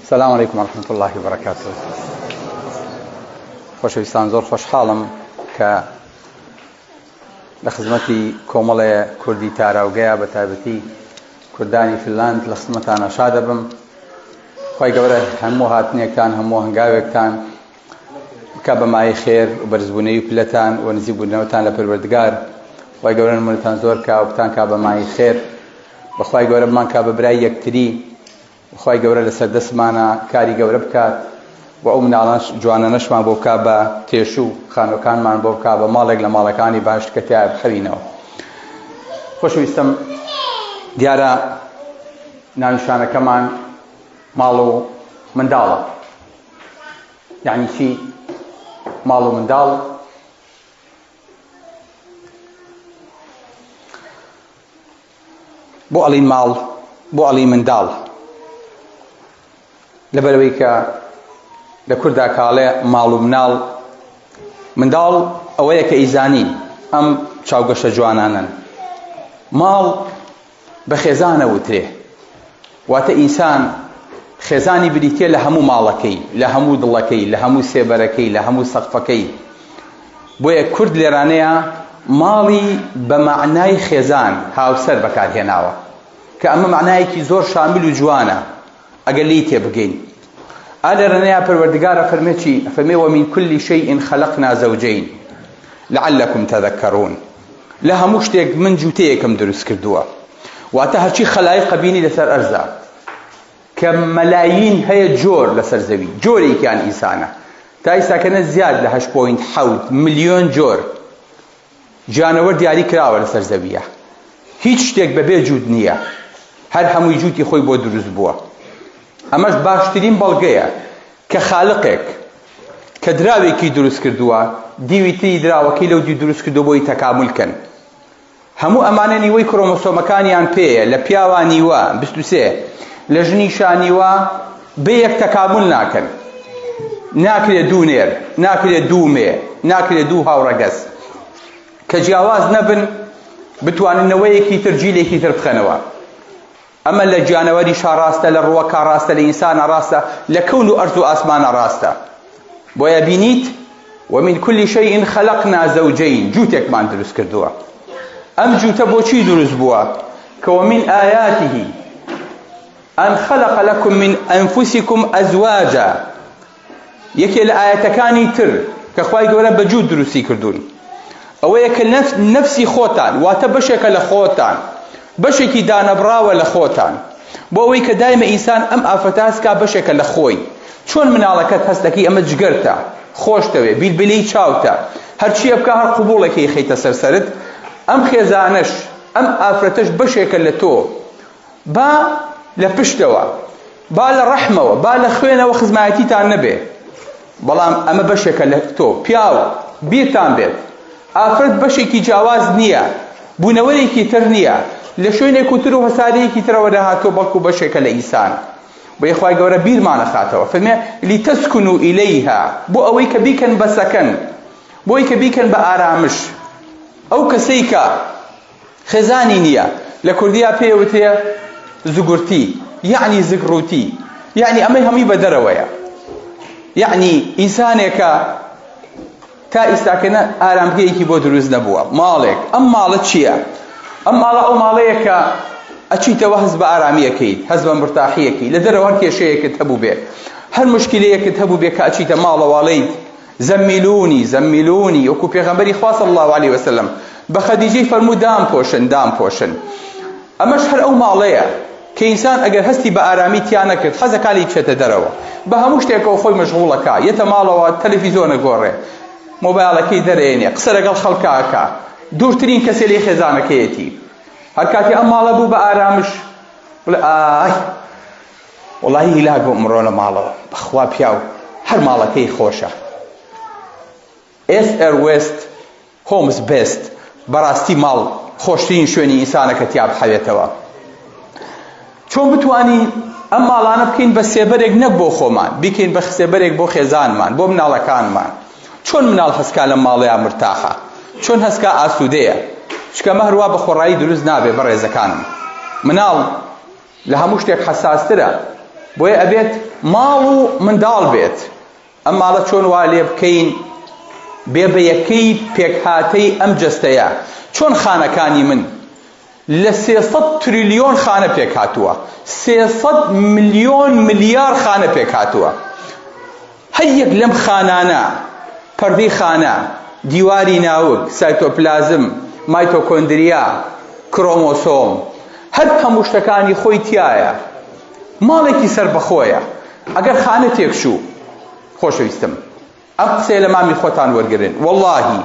السلام عليكم ورحمة الله وبركاته. خۆشەویستان زۆر خۆشحاڵم کە لە خزمەتی کۆمەڵێ کوردی تاراوگەیە بە تایبەتی کوردانی فنلاند لە خزمەتانە شا دەبم. خی گەورە هەموو هاتنێکتان هەموو هەنگاوێکتان بکە بە مای خێر و بەرزبوونەی و پلەتان و نزیکبوونەوەتان لە پەروەردگار. خی گەورە نمونەتان زۆر کا و بتان کا بە مای خێر. بەخوای گەورە بمان کا بە برای یەکتری. خی گەورە لەسەر دەستمانە کاری گەورە بکات و ئەو مناڵە جوانەنەشمان بۆ بکات بە تێش و خانووەکانمان بۆ بکات بە ماڵێک لە ماڵەکانی باش کە تیا بخەوینەوە. خۆشەویستم، دیارە ناویشانەکەمان ماڵ و منداڵە. یعنی چی ماڵ و منداڵ؟ بۆ ئەڵین ماڵ، بۆ ئەڵین منداڵ، لەبەرەوەی کە لە کووردا کاڵێ ماڵ و مناڵ. منداڵ ئەوەیە کە ئیزانین ئەم چاوگەشە جوانانن. ماڵ بە خێزانە وترێ، واتە ئینسان خێزانی بریتێ لە هەموو ماڵەکەی، لە هەموو دڵەکەی، لە هەموو سێبەرەکەی، لە هەموو سەقفەکەی. بۆیە کورد لێرانەیە ماڵی بە معنای خێزان هاوسەر بەکارهێناوە کە ئەمە معنایەکی زۆر شامل و جوانە ئەگەر لی تێبگەین. ئالێرەنەیە پەروەردگارە فەرمێ چی؟ فەرمێ وەمین کولی شەیئین خەلەقنا زەوجەین لەعەلەکم تەذەکەڕون. لە هەموو شتێک من جوتەیەکم دروست کردووە. واتە هەرچی خەلایق بینی لەسەر ئەرزە کە مەلایین هەیە جۆر لەسەر زەوی، جۆرێکیان ئینسانە، تا ئێستاکەنە زیاد لە 8.7 ملیۆن جۆر جانەوەر دیاری کراوە لەسەر زەویە. هیچ شتێک بەبێ جووت نییە، هەر هەمووی جووتی خۆی بۆ دروست بووە. ئەمەش باشترین بەڵگەیە کە خالقێک کە دراوێکی دروست کردووە دیوی تری دراوەکەی لەو دی دروست کردو بۆی تەکامولکەن. هەموو ئەمانە نیوەی کرۆمۆسۆمەکانیان پێیە، لە پیاوە نیوە 23، لە ژنیشا نیوە بە یەک تەکامل ناکەن. ناکرێت دوو نێر، ناکرێت دوو مێ، ناکرێت دوو هاوڕەگەز کە جیاواز نەبن بتواننەوەیەکی تر جیلێکی تر بخەنەوە. ئەمە لە گیانەوەریشا ڕاستە، لە ڕووەکە ڕاستە، لە ئینسانە ڕاستە، لە کەون و ئەرز و ئاسمانە ڕاستە. بۆیە بینیت ومن كل شيء خلقنا زوجين، جوتێکمان دروست کردووە. ئەم جوتە بۆچی دروست بووە؟ کە ومن آياته أن خلق لكم من أنفسكم أزواجا. یەکێ لە ئاەتەکانی تر کە خوای گەورە بە جووت دروستی کردوون ئەوەیە کە نەفسی خۆتان، واتە بەشێکە لە خۆتان، بەشێکی دانەبراوە لە خۆتان، بۆ ئەوەی کە دایمە ئینسان ئەم ئافرەتە هەستکا بەشێکە لە خۆی. چۆن مناڵەکەت هەستەکەی ئەمە جگەرتە، خۆشتەوێ، بیلبیلەی چاوتە، هەرچیە بکە هەر قبوڵێکی خەیتە سەرسەرت. ئەم خێزانەش ئەم ئافرەتەش بەشێکە لە تۆ، با لە پشتەوە، با لە ڕەحمەوە، با لە خوێنەوە خزمایەتیتان نەبێ، بەڵام ئەمە بەشێکە لە تۆ. پیاو بیرتان بێت ئافرەت بەشێکی جیاواز نییە، بوونەوەرێکی تر نییە، لە شوێنێک و تر و هەسارەیەکی ترەوە داهاتۆ، بەڵکو بەشێکە لە ئینسان. بۆیە خوای گەورە بیرمانە خاتەوە، فەرمێ لیتەسکونوا ئیلەیها، بۆ ئەوەی کە بیکەن بە سەکەن، بۆی کە بیکەن بە ئارامش. ئەو کەسەی کە خێزانی نییە لە کوردیا پێوتێ زگورتی، یعنی زگڕوتی، یعنی ئەمەی هەمی بە دەرەوەیە، یعنی ئینسانێکە تا ئێستاکەنە ئارامگەیەکی بۆ دروست نەبووە. ماڵێک، ئەم ماڵە چییە؟ ئەم ماڵە ئەو ماڵەیە کە ئەچیتەوە هەست بە ئارامیەکەیت، هەست بە مرتاحیەکی، لە دەرەوە هەر کێشەیەکت هەبوو بێ، هەر مشکلەیەکت هەبوو بێ کە ئەچیتە ماڵەواڵەیت زەمیلونی زەمیلونی، وەکو پێغەمبەری خوا صلی الله علیه وسلم بە خەدیجەی فەرموو دام پۆشن، دام پۆشن. ئەمەش هەر ئەو ماڵەیە کە ئینسان ئەگەر هەستی بە ئارامی تیا نەکرد حەزەکانی بچێتە دەرەوە، بە هەموو شتێکەوە خۆی مەشغوڵەکە، یەتە ماڵەوە تەلەڤیزۆنە گۆڕێ، مۆبایلەکەی دەرێنێ، قسە لەگەڵ خەڵکاکە، دوورترین کەسێ لێ خێزانەکەیەتی. هەر کاتی ئەم ماڵە بوو بە ئارامش بڵێ ئای وەڵاهی هیلاک بۆ ئەمڕۆ لە ماڵەوە، بەخوا پیاو هەر ماڵەکەی خۆشە. ئێست ئەروێست هۆمز بێست، بەڕاستی ماڵ خۆشترین شوێنی ئینسانە کە تیا بحەوێتەوە. چۆن بتوانین ئەم ماڵانە بکەین بە سێبەرێک نەک بۆ خۆمان، بیکەین بە سێبەرێک بۆ خێزانمان، بۆ مناڵەکانمان. چۆن مناڵ هەسکا لە ماڵەیە مرتاحە، چۆن هەسکا ئاسوودەیە، چکەمە هەروە بە خۆڕایی دروست نابێ. بەڕێزەکانم، مناڵ لە هەموو شتێک حەساسترە بۆیە ئەبێت ماڵ و منداڵ بێت. ئەم ماڵە چۆن وا لێ بکەین بێ بە یەکەی پێکهاتەی ئەم جەستەیە. چۆن خانەکانی من لە 300 تریلیۆن خانە پێک هاتووە، 300 ملیۆن ملیار خانە پێک هاتووە. هەر یەک لەم خانانە، پەردەی خانە، دیواری ناوک، سایتۆپلازم، مایتۆکۆندریا، کرۆمۆسۆم، هەر هەموو شتەکانی خۆی تایە. ماڵێکی سربەخۆیە. ئەگەر خانە تێکشوو، خۆشەویستم، ئەم قسەیە لە مامی خۆتان وەرگرن، وەڵڵاهی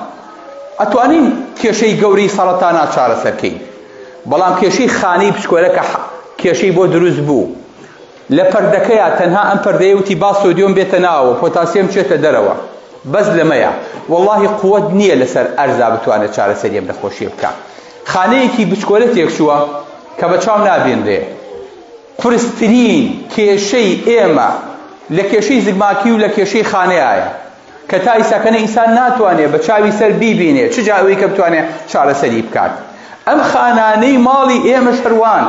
ئەتوانین کێشەی گەورەی سەرەتانە چارەسەرکەین، بەڵام کێشەی خانەی بچکۆلە کە کێشەی بۆ دروست بوو لە پەردەکەیە، تەنها ئەم پەردەیە وتی با سۆدیۆم بێتە ناوە، پۆتاسیۆم چێتە دەرەوە، بەس لەمەیە. وەڵڵاهی قووەت نییە لەسەر ئەرزا بتوانێت چارەسەری ئەم نەخۆشیە بکات. خانەیەکی بچکۆلە تێکشووە کە بە چاو نابێنرێ. قورسترین کێشەی ئێمە لە کێشەی زگماکی و لە کێشەی خانەیە کە تا ئیساکەنە ئینسان ناتوانێت بە چاوی سەر بیبینێ چ جاوەی کە بتوانێت چارەسەری بکات. ئەم خانانەی ماڵی ئێمە شەروان،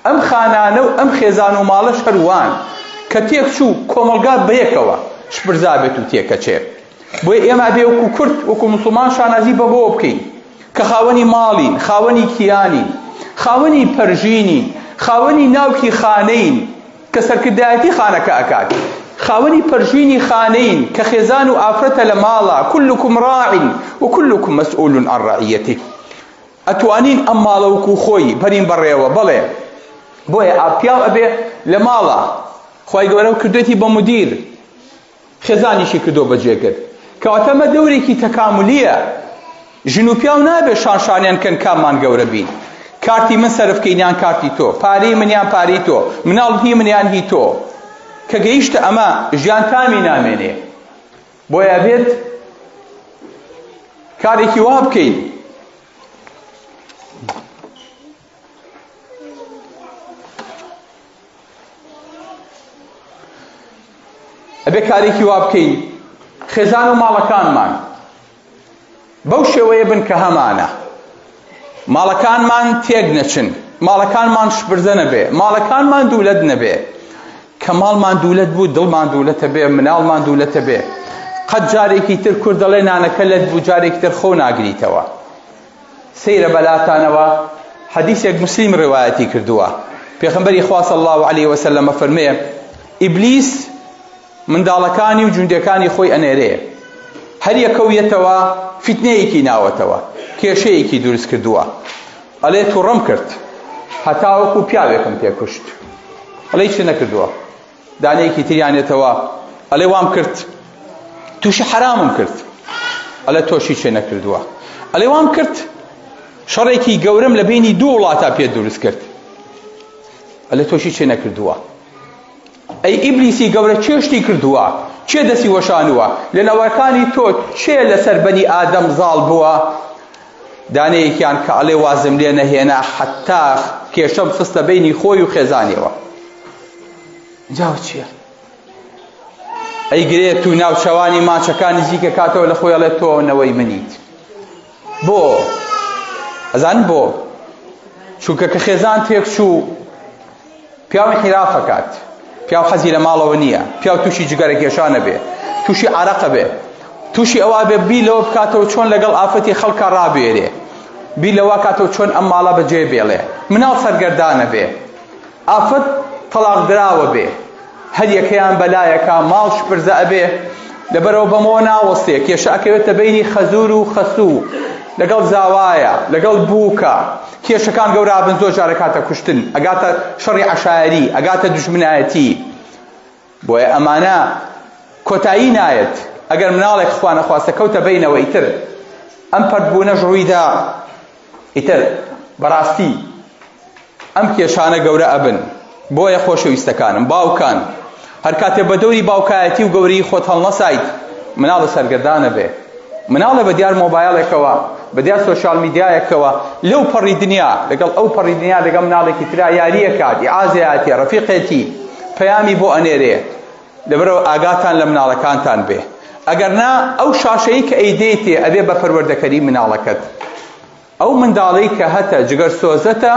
ئەم خانانە و ئەم خێزان و ماڵە شەروان کە تێکچوو کۆمەلگا بەیەکەوە شپرزا بێت و تێکەچێ. بۆیە ئێمە بێ وەکو کورد وەکو مسلمان شانازی بە بۆ بکەین کە خاوەنی ماڵین، خاوەنی کیانین، خاوەنی پەرژینین، خاوەنی ناوکی خانەین کە سەرکردایەتی خانەکە ئەکات، خاوەنی پەرژینی خانەین کە خێزان و ئافرەتە لە ماڵە. كلكم راع وكلكم مسؤول عن رعيته. ئەتوانین ئەم ماڵە وەکو خۆی بەرین بەڕێوە، بەڵێ. بۆیە پیاو ئەبێ لە ماڵە خوای گەورە کردوێتی بە مدیر، خێزانیشی کردۆ بەجێگرت، کەواتەمە دەورێکی تەکاملیە. ژن و پیاو نابێ شانشانیان کەن کاممان گەورە بین، کارتی من سەرفکەینیان کارتی تۆ، پارەی منیان پارەی تۆ، مناڵ هی منیان هی تۆ. کە گەیشتە ئەمە ژیان تامی نامێنێ. بۆیە بێت کارێکی وا بکەین ئەبێ کارێکی وا بکەین خێزان و ماڵەکانمان بەو شێوەیە بن کە هەمانە. ماڵەکانمان تێک نەچن، ماڵەکانمان شپرزە نەبێ، ماڵەکانمان دوولەت نەبێ. کە ماڵمان دوولەت بوو دڵمان دوولەتە بێ، مناڵمان دوولەتە بێ. قەت جارێکی تر کورد دەڵێ نانەکە لەت بوو، جارێکی تر خۆ ناگریتەوە. سەیرە بەلاتانەوە حەدیثێک مسلیم ڕێوایەتی کردووە. پێغەمبەری خوا صلی الله علیه وسلم فەرمێ ئیبلیس منداڵەکانی و جوندەکانی خۆی ئەنێرێ، هەر یەکەویەتەوە فیتنەیەکی ناوەتەوە، کێشەیەکی دروست کردووە. ئەڵێ تووڕەم کرد هەتا وەکو پیاوێکم پێکوشت. ئەڵێ چی نەکردووە؟ دانەیەکی تریانێتەوە ئەڵێ وام کرد تووشی حرامم کرد. ئەڵێ تۆشی چێ نەکردووە؟ ئەڵێ وام کرد شەڕێکی گەورەم لە بینی دوو وڵاتە پێ دروست کرد. ئەڵێ تۆشی چێ نەکردووە؟ ئەی ئیبلیسی گەورە چێشتی کردووە؟ چێ دەستی وەشانووە؟ لە نەوەکانی تۆ چێ لەسەر بەنی ئادەم زاڵ بووە؟ دانەیەکیان کە ئەڵێ وازم لێ نەهێنا حەتا کێشەم خستە بینی خۆی و خێزانیەوە. جاوە چییە؟ ئەی گرێت و ناوچەوانی ماچەکان نزیکە کاتەوە لە خۆی ئەڵێ تۆ نەوەی منیت. بۆ؟ ئەزان بۆ؟ چونکە کە خێزان تێکچوو پیاوی خیرافەکات، پیاو حەزی لە ماڵەوە نییە، پیاو تووشی جگەرە کێشانە بێ، تووشی عەرەقە بێ، تووشی ئەوە بێ بی لەوە بکاتەوە چۆن لەگەڵ ئافەتی خەڵکە ڕابێرێ، بی لەوە کاتەوە چۆن ئەم ماڵە بەجێ بێڵێ، مناڵ سەرگەردانە بێ، ئافەت تەلاق دراوە بێ، هەر یەکەیان بەلایەکە ماڵ شپرزە ئەبێ، لەبەرەوە بەمەوە ناوەستێ کێشە ئەکەوێتە بینی خەزوور و خەسوو، لەگەڵ زاوایە، لەگەڵ بووکە، کێشەکان گەورابن زۆر جارە کاتە کوشتن، ئەگاتە شەڕی عەشایری، ئەگاتە دوژمنایەتی. بۆیە ئەمانە کۆتایی نایەت. ئەگەر مناڵێک خوا نەخواستە کەوتە بینەوە ئیتر ئەم پەردبوونەش ڕوویدا، ئیتر بەڕاستی ئەم کێشانە گەورە ئەبن. بۆیە خۆشەویستەکانم، باوکان، هەر کاتێ بە دەوری باوکایەتی و گەورەی خۆت هەڵنەسایت، مناڵە سەرگەردانە بێ، مناڵە بە دیار مۆبایلێکەوە، بە دیار سۆشیال میدیایەکەوە لەو پەڕی دنیا لەگەڵ ئەو پەڕی دنیا لەگەڵ مناڵێکی ترا یاریەکات، ئیعازەیەتی، ڕەفیقێتی، پەیامی بۆ ئەنێرێ. لەبەرەوە ئاگاتان لە مناڵەکانتان بێ. ئەگەر نا ئەو شاشەی کە ئەیدێتێ ئەبێ بە پەروەردەکەری مناڵەکەت. ئەو منداڵەی کە هەتە جگەر سۆزەتە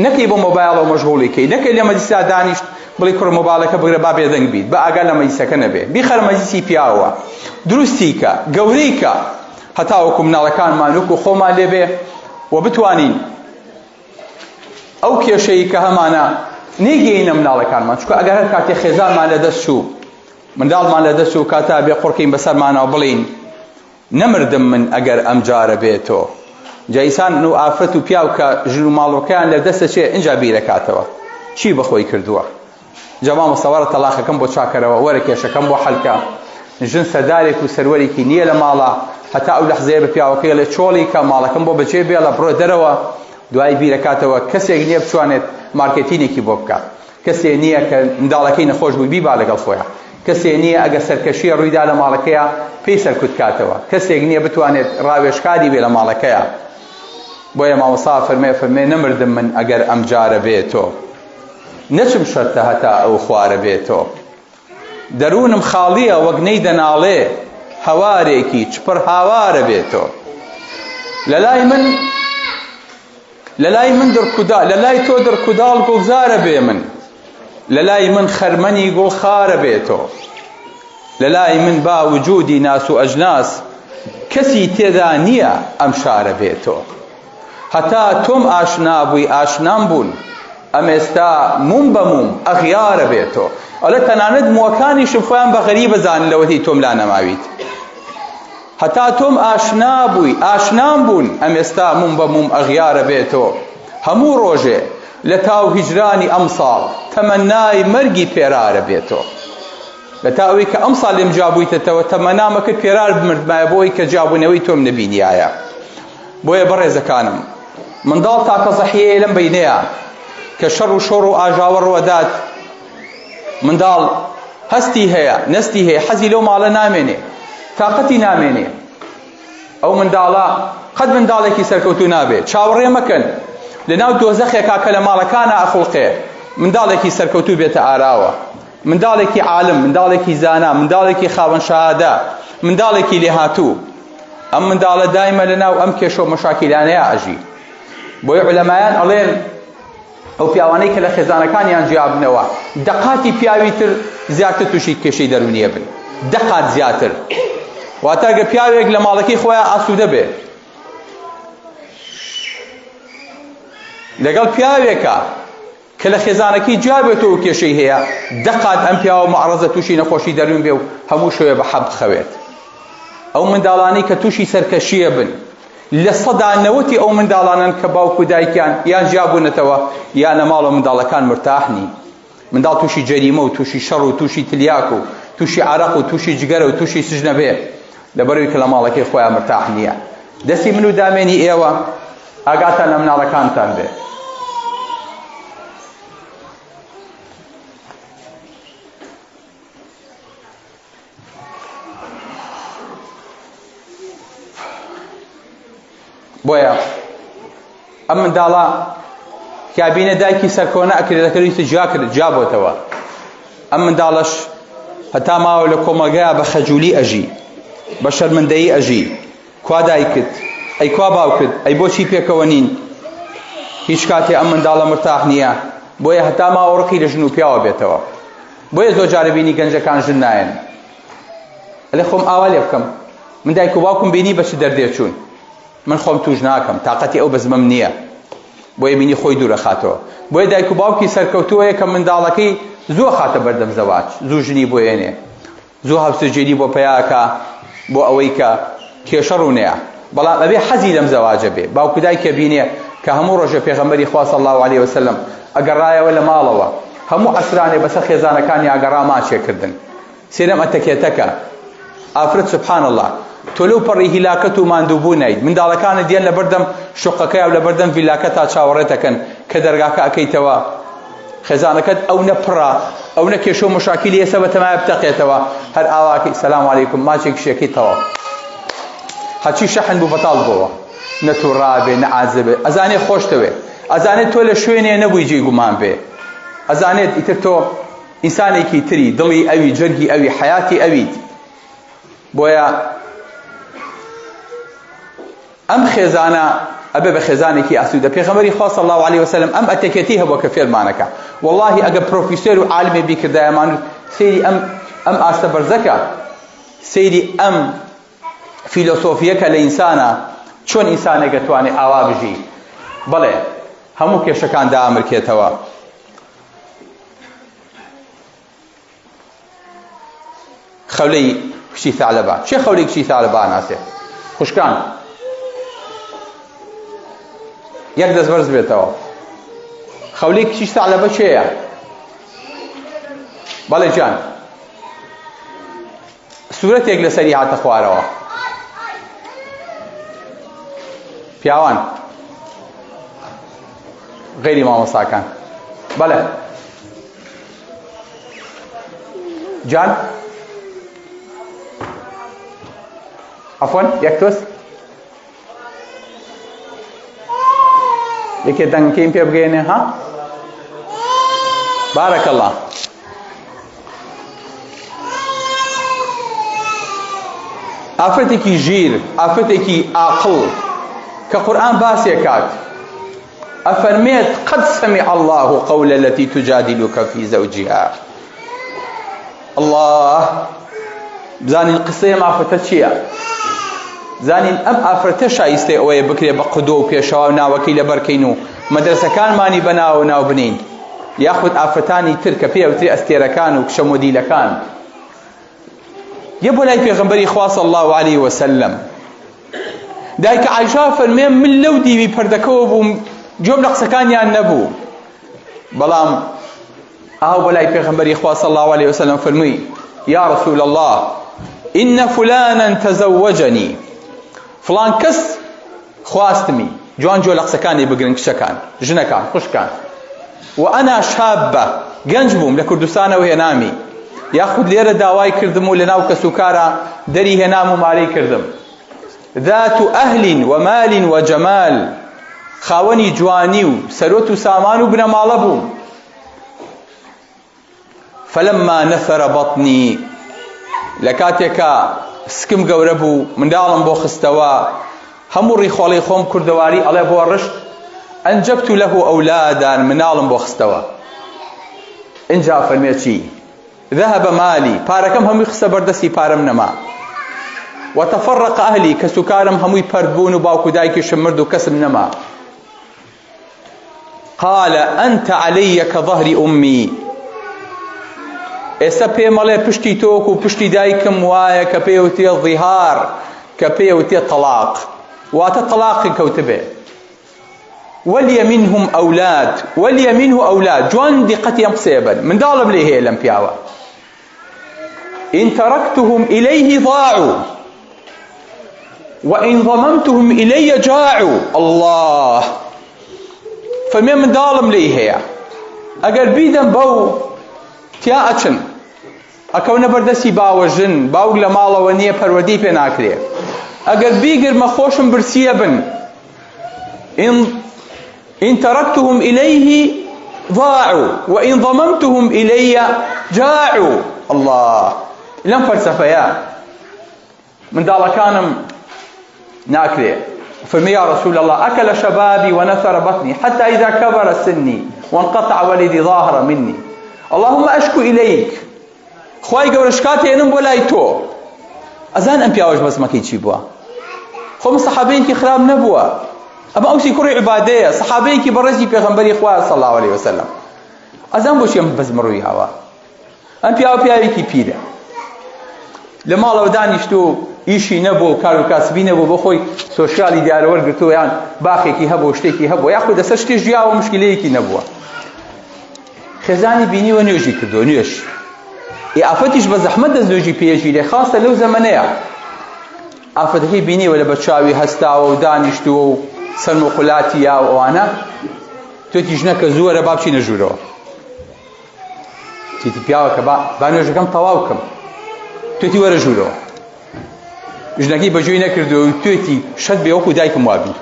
نەکەی بۆ مۆبایلەوە مەشغوڵیکەی، نەکەی لە مەجلیسا دانیشت بڵی کوڕ مۆبایلەکە بگرە با بێدەنگ بیت بە ئاگا لە مەجلیسەکە نەبێ بیخەرە مەجلیسی پیاوە دروستی کە گەورەی کە هەتا وەکو مناڵەکانمان وەکو خۆمان لێبێ و بتوانین ئەو کێشەی کە هەمانە نێگەینە مناڵەکانمان چونکە ئەگەر هەر کاتێ خێزانمان لەدەست چوو منداڵمان لەدەست و کاتا بێ قوڕکەین بەسەرمانەوە بڵین نەمردم من ئەگەر ئەم جارە بێتۆ جایسان و ئافرەت و پیاو کە ژن و ماڵۆکەیان لەدەستە چێ ئینجا بیرەکاتەوە چی بەخۆی کردووە جەما مستەوارە تەلاقەکەم بۆ چاکەرەوە وەرە کێشەکەم بۆ حەلکە ژن سەردارێک و سەروەرێکی نییە لە ماڵە هەتا ئەو لەحزەیە بە پیاوەکەی لە چۆڵی کە ماڵەکەم بۆ بەجێ بێڵە بڕۆ دەرەوە دوای بیرەکاتەوە کەسێک نییە بتوانێت مارکێتینێکی بۆ بکات کەسێ نییە کە منداڵەکەی نەخۆش بووی بیبا لەگەڵ خۆیان کەسێ نییە ئەگە سەرکەشیە ڕوویدا لە ماڵەکەیە پێی سەرکوتکاتەوە کەسێک نییە بتوانێت ڕاوێژکاری بێ لە ماڵەکەیە بۆیە مامۆستا فەرمێ نەمردم من ئەگەر ئەم جارە بێتۆ نەچم شەرتە هەتا ئەو خوارە بێتۆ دەروونم خاڵیە وەک نەی دەناڵێ هەوارێکی چپڕ هاوارە بێتۆ لەلای من لەلای تۆ دڕکوداڵ گوڵزارە بێ من لەلای من خەرمەنی گوڵخارە بێتۆ لەلای من با وجودی ناس و ئەجناس کەسی تێدا نییە ئەم شارە بێتۆ هەتا تۆم ئاشنا بووی ئاشنام بوون ئەم ئێستا موم بە موم ئەغیارە بێتۆ ئەڵێ تەنانەت مووەکانیشم خۆیان بە غەریبە زانن لەوەتی تۆم لا نەماویت هەتا تۆم ئاشنا بووی ئاشنام بوون ئەم ئێستا موم بە موم ئەغیارە بێتۆ هەموو ڕۆژێ لە تاو هیجرانی ئەم ساڵ تەمەنای مەرگی پێرارە بێتۆ لە تا ئەوەی کە ئەم ساڵ لێم جابوویتەوە تەمەنامەکەت پێرار بمردمایە بۆی کە جابوونەوەی تۆم نەبینیایە بۆیە بەڕێزەکانم منداڵ تاکە زەحیەیە لەم بەینەیە کە شەڕ و شۆڕ و ئاژاوە ڕوەدات منداڵ هەستی هەیە نەستی هەیە حەزی لەو ماڵە نامێنێ تاقەتی نامێنێ ئەو منداڵە قەت منداڵێکی سەرکەوتوو نابێت چاوەڕێ مەکەن لەناو دۆزەخێکا کە لە ماڵەکانە ئەخڵقێ منداڵێکی سەرکەوتوو بێتە ئاراوە منداڵێکی عالم منداڵێکی زانا منداڵێکی خاوەن شەهادە منداڵێکی لێهاتوو ئەم منداڵە دایمە لەناو ئەم کێشە و مەشاکیلانەیە ئەژی بۆیە عولەمایان ئەڵێن ئەو پیاوانەی کە لە خێزانەکانیان جیابنەوە دەقاتی پیاوی تر زیاتر تووشی کێشەی دەرونیە بن دەقات زیاتر واتە ئەگە پیاوێک لە ماڵەکەی خۆیان ئاسوودە بێ لەگەڵ پیاوێکە کە لە خێزانەکەی جیابێتەوە کێشەی هەیە دەقات ئەم پیاوە معرەزە تووشی نەخۆشی دەرون بێ و هەموو شوێ بە حەب بخەوێت ئەو منداڵانەی کە تووشی سەرکەشیە بن لە سەدا نەوەتی ئەو منداڵانن کە باوکو دایکیان یان جیابوونەتەوە یان لە ماڵە منداڵەکان مرتاحنی منداڵ تووشی جەریمە و تووشی شەڕ و تووشی تلیاک و تووشی عەرەق و تووشی جگەرە و تووشی سژنە بێ لەبەرەوەی کە لە ماڵەکەی خۆیان مرتاح نییە دەستی من و دامێنی ئێوە ئاگاتان لە مناڵەکانتان بێ بۆیە ئەم منداڵە کابینە دایکی سەرکۆنە ئەکرێت دەکەویتە جابۆتەوە ئەم منداڵەش هەتا ماوە لە کۆمەلگایە بە خەجوولی ئەژی بە شەرمەندەیی ئەژی کوا دایکت ئەی کوا باوکت ئەی بۆچی پێکەوە نین هیچ کاتێ ئەم منداڵە مرتاح نییە بۆیە هەتا ماوە ڕقی لە ژن و پیاوە بێتەوە بۆیە زۆر جارە بینی گەنجەکان ژن نایەن ئەلێ خۆم ئاوا لێ بکەم من دایک و باوکم بینی بەچ دەردێچوون من خۆم توش ناکەم تاقەتی ئەو بەزمەم نییە بۆیە بینی خۆی دوورە خاتەوە بۆیە دایک و باوکی سەرکەوتووەیە کە منداڵەکەی زوو خاتە بەردەم زەواج زوو ژنی بۆ هێنێ زوو هاوسەرگیری بۆ پەیاکە بۆ ئەوەی کە کێشە ڕوونەیە بەڵام ئەبێ حەزی لەم زەواجە بێ باوکو دایکە بینێ کە هەموو ڕۆژە پێغەمبەری خوا صلی الله علیه وسلم ئەگەڕایەوە لە ماڵەوە هەموو ئەسرانێ بەسەر خێزانەکانی ئاگەڕا ماچێکردن سێرەم ئەتەکێتەکە ئافرەت سبحان الله تۆ لەو پەڕی هیلاکەت و ماندووبوو نایت منداڵەکانت دیێن لە بەردەم شوقەکەی و لە بەردەم ڤیلاکە تا چاوەڕێتەکەن کە دەرگاکە ئەکەیتەوە خێزانەکەت ئەو نەپڕە ئەو نەکێشە و مشاکلی ئێستا بەتەمایە بتەقێتەوە هەر ئاواکەی سەلام عەلەیکم ماچێکی شێکیتەوە هەچی شەحن بوو بەتاڵ بووە نەتووڕابێ نەعازبێ ئەزانێ خۆشتەوێ ئەزانێت تۆ لە شوێنێ نەبووی جێی گومان بێ ئەزانێت ئیتر تۆ ئینسانێکی تری دڵی ئەوی جەرگی ئەوی حەیاتی ئەویت بۆیە ئەم خێزانە ئەبێ بە خێزانێکی ئاسوودە. پێغەمبەری خوا صلی الله علیه وسلم ئەم ئەتەکێتی هەبووە کە فێرمانەکە والله ئەگەر پرۆفیسۆر و عالمێ بیکردایەمان سەیری ئەم ئاستە بەرزەکە، سەیری ئەم فیلۆسۆفیەکە لە ئینسانە، چۆن ئینسانێک دەتوانێت ئاوا بژی. بەڵێ هەموو کێشەکان دامرکێتەوە. خەولەی کچی ثعلەبە. چێ خەولەی کچی ثعلەبە ناسێ؟ خوشکان یەک دەست بەرز بێتەوە. خەولەی کچی ثعلەبە چێیە؟ بەڵێ جان سوورەتێک لەسەری هاتە خوارەوە. پیاوان غێری مامۆستاکان بەڵێ جان عفوان یەک تۆست یەکێ دەنگکەین پێ بگەێنێ ها بارەکەڵڵا. ئافرەتێکی ژیر، ئافرەتێکی عاقڵ کە قورئان باسێکات ئەفەرمێت قەد سەمیع الله قەول التي تجادلك في زوجها. الله بزانین قسەی ئەم ئافرەتە چییە؟ زانین ئەم ئافرەتە شایستەی ئەوەیە بکرێ بە قودۆ و پێشەوا و ناوەکەی لەبەرکەین و مەدرسەکانمانی بەناو ناو بنین، یاخود ئافرەتانی تر کە پێوتری ئەستێرەکان و کشە مۆدیلەکان. یە بۆ لای پێغەمبەری خوا صلی الله علیه وسلم دایکە عایشە فەرمێ من لەو دیوی پەردەکەوە بووم گوێم لە قسەکانیان نەبوو، بەڵام ئاو بۆ لای پێغەمبەری خوا صلی الله علیه وسلم فەرمووی یا رسول الله إن فلانا تزوجني، فلان کەس خواستمی. جوان جۆ لە قسەکانی بگرن کچەکان ژنەکان خوشکان. وأنا شابة گەنج بووم لە کوردستانەوە هێنامی، یاخود لێرە داوای کردم و لەناو کەسوکارە دەری هێنام و مارەی کردم. ذات أهل ومال وجمال، خاوەنی جوانی و سەرۆت و سامان و بنەماڵە بووم. فلما نثر بطني، لە کاتێکە سکم گەورە بوو منداڵم بۆ خستەوە هەموو ڕیخۆڵی خۆم کوردەواری ئەڵێ بۆ ڕشت ئەنجەبت له ئەولادان مناڵم بۆ خستەوە. اینجا فەرمێ چی؟ ذهب مالی، پارەکەم هەمووی خستە بەردەستی پارەم نەما. وتفرق أهلي، كسوكارم هموي پردبون و باوكو دايكي شمرد و كسم نما. قال أنت علي كظهر أمي، ئێستا پێم ئەڵێ پشتی تۆک و پشتی دایکم وایە کە پێوتێ ظیهار، کە پێوتێ تەلاق، واتە تەلاقی کەوتبێ. وەلیە منهم ئەولاد، وەلیە منه ئەولاد. جوان دیقەتی ئەم قسەیە بن، منداڵم لێ هەیە لەم پیاوە. إن تركتهم إليه ضاعوا وإن ضممتهم إلي جاعوا. الله فەرمێ منداڵم لێ هەیە، ئەگەر بیدەم بەو تیا ئەچن ئەکەونە بەردەستی باوەژن، باوک لە ماڵەوە نییە پەروەردەی پێ ناکرێ. ئەگەر بیگرمە خۆشم برسیە بن. إن تركتهم إليه ضاعوا وإن ضممتهم إلي جاعوا. الله لەم فەلسەفەیە منداڵەکانم ناکرێ. فەرمی یا رسول الله أكل شبابي ونثر بطني حتى إذا كبر سني وانقطع ولدي ظاهر مني اللهم أشكو إليك. خوای گەورە شکاتێنم بۆ لای تۆ. ئەزان ئەم پیاوەش بەزمەکەی چی بووە؟ خۆم سەحابەیەکی خراپ نەبووە، ئەمە ئەوسی کوڕی عیبادەیە، سەحابەیەکی بەڕێزی پێغەمبەری خوا صلی الله علیه وسلم. ئەزان بۆچی ئەم بەزمە ڕووی هاوە؟ ئەم پیاوێکی پیرە لە ماڵەوە دانیشتو ئیشی نەبوو، کار و کاسبی نەبوو، بۆ خۆی سۆشیالی دیارە وەرگرتووە، یان باخێکی هەبوو شتێکی هەبوو، یاخود لەسەر شتێک ژیاوە مشکلەیەکی نەبووە. خێزانی بینیوە نوێژی کردو، نوێژ ئافەتیش بە زەحمەت دەستنوێژی پێشی لێ، خاستە لەو زەمەنەیە. ئافەتەکەی بینیوە لە بەرچاوی هەستاوە و دانیشتووە و سەرمەقولاتی یا و ئەوانە. توێتی ژنەکە زووەرە با بچینە ژوورەوە. توێتی پیاوەکە با نوێژەکەم تەواو بکەم. توێتی وەرە ژوورەوە. ژنەکەی بەجێی نەکردووە و توێتی شەت بێ وەکو دایکم وابی.